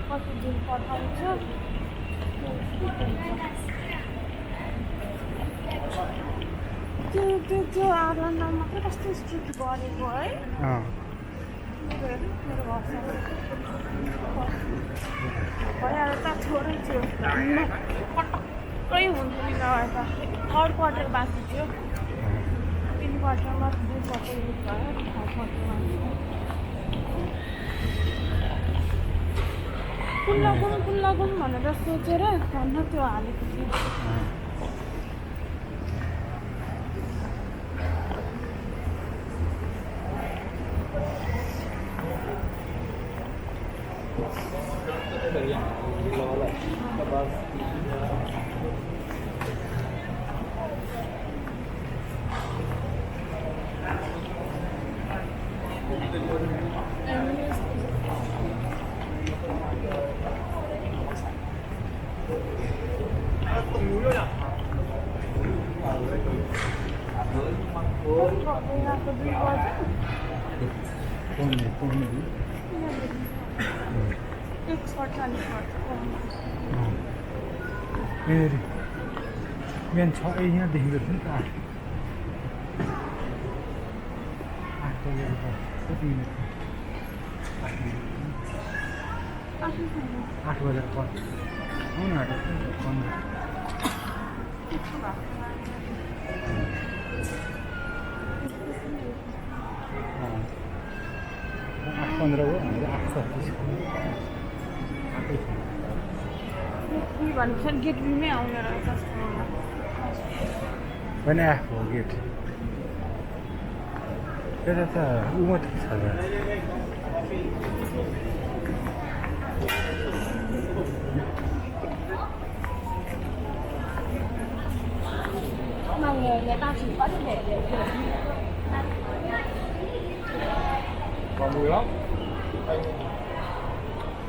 प्रतिदिन पठाउँछ त्यो एयरलाइनमा मात्रै कस्तो स्ट्रिक्ट गरेको है मेरो भइहाल्यो त थोरै थियो पटक्कै हुन्थ्यो नि नभए त थर्ड क्वार्टर बाँकी थियो 3 क्वार्टरमा 2 क्वार्टर भयो थर्ड क्वार्टरमा कुल्ला गुम भनेर सोचेर भन्न त्यो हालेको थियो मेन छ यहाँ देखेको थियो नि त 8 बजेर पर्छ आउनु आँटेको 8:15 हो हामीले 8:36 भन्छ गेटवेमै आउने रहेछ पनि आएको हो गेट त्यता त ऊ मात्रै छ Còn mùi lắm.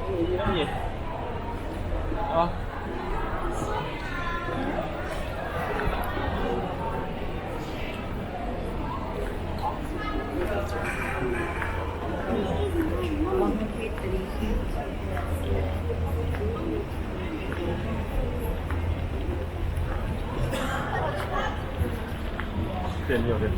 Mùi gì đó gì? Tiền nhiều tiền.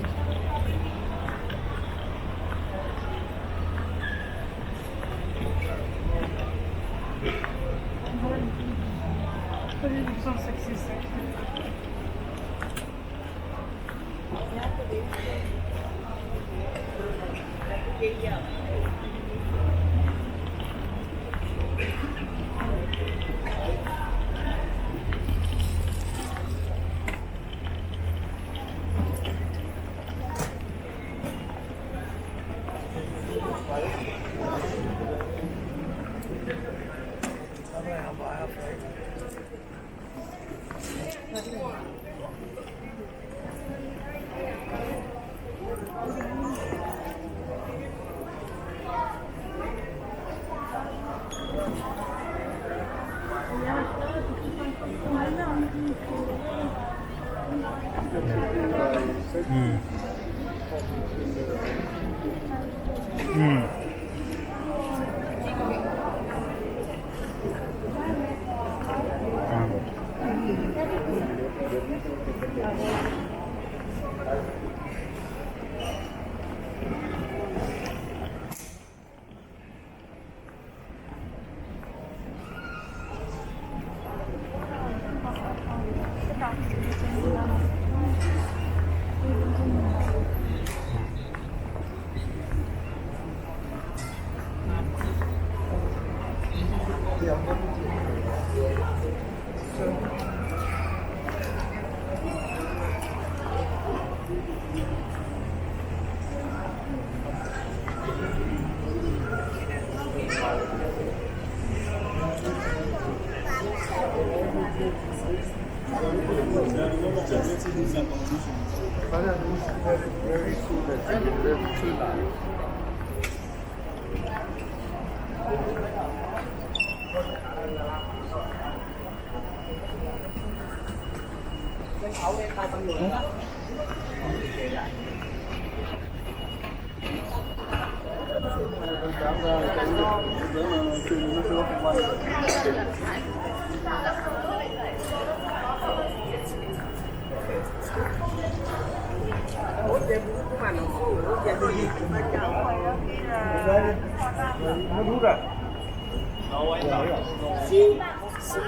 Si, si,